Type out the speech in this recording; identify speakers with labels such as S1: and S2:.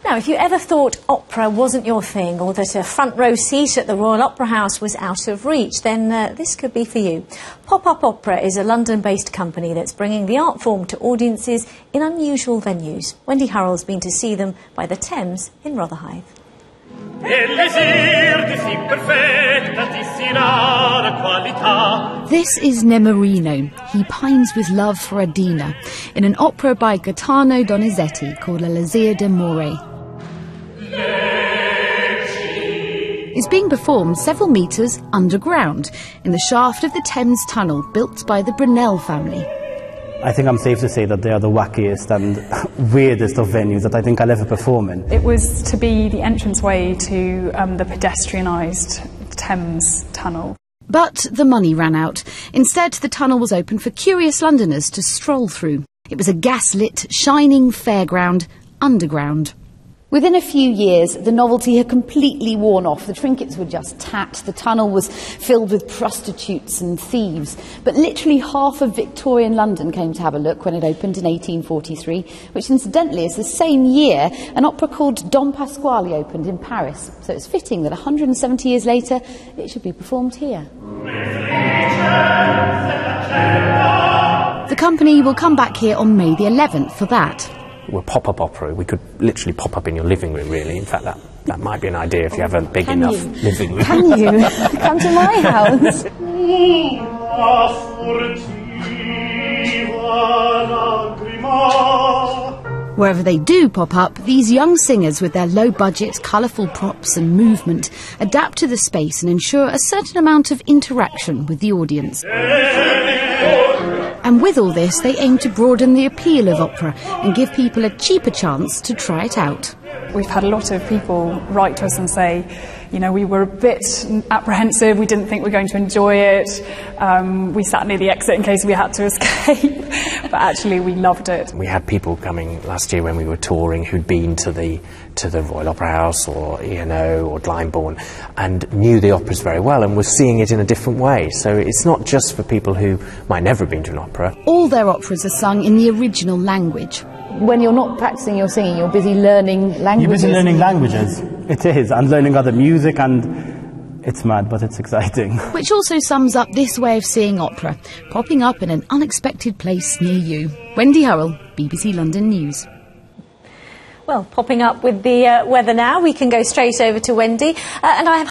S1: Now, if you ever thought opera wasn't your thing, or that a front row seat at the Royal Opera House was out of reach, then this could be for you. Pop-Up Opera is a London-based company that's bringing the art form to audiences in unusual venues. Wendy Hurrell's been to see them by the Thames in Rotherhithe.
S2: This is Nemorino. He pines with love for Adina in an opera by Gaetano Donizetti called La Lazia d'Amore. It's being performed several metres underground in the shaft of the Thames Tunnel built by the Brunel family.
S3: I think I'm safe to say that they are the wackiest and weirdest of venues that I think I'll ever perform in.
S4: It was to be the entranceway to the pedestrianised Thames Tunnel.
S2: But the money ran out. Instead, the tunnel was open for curious Londoners to stroll through. It was a gas-lit, shining fairground underground.
S5: Within a few years, the novelty had completely worn off. The trinkets were just tat. The tunnel was filled with prostitutes and thieves. But literally half of Victorian London came to have a look when it opened in 1843, which incidentally is the same year an opera called Don Pasquale opened in Paris. So it's fitting that 170 years later, it should be performed here.
S2: The company will come back here on May the 11th for that.
S6: We're pop-up opera. We could literally pop up in your living room, really. In fact, that might be an idea if you have a big enough living room.
S5: Can you? Come to my house.
S2: Wherever they do pop up, these young singers with their low-budget, colourful props and movement adapt to the space and ensure a certain amount of interaction with the audience. And with all this, they aim to broaden the appeal of opera and give people a cheaper chance to try it out.
S4: We've had a lot of people write to us and say, you know, we were a bit apprehensive, we didn't think we were going to enjoy it, we sat near the exit in case we had to escape, but actually we loved it.
S6: We had people coming last year when we were touring who'd been to the Royal Opera House or E&O or Glyndebourne and knew the operas very well and were seeing it in a different way. So it's not just for people who might never have been to an opera.
S2: All their operas are sung in the original language.
S5: When you're not practicing your singing, you're busy learning languages.
S3: You're busy learning languages. It is, and learning other music, and it's mad, but it's exciting.
S2: Which also sums up this way of seeing opera, popping up in an unexpected place near you. Wendy Hurrell, BBC London News.
S1: Well, popping up with the weather now, we can go straight over to Wendy. And I have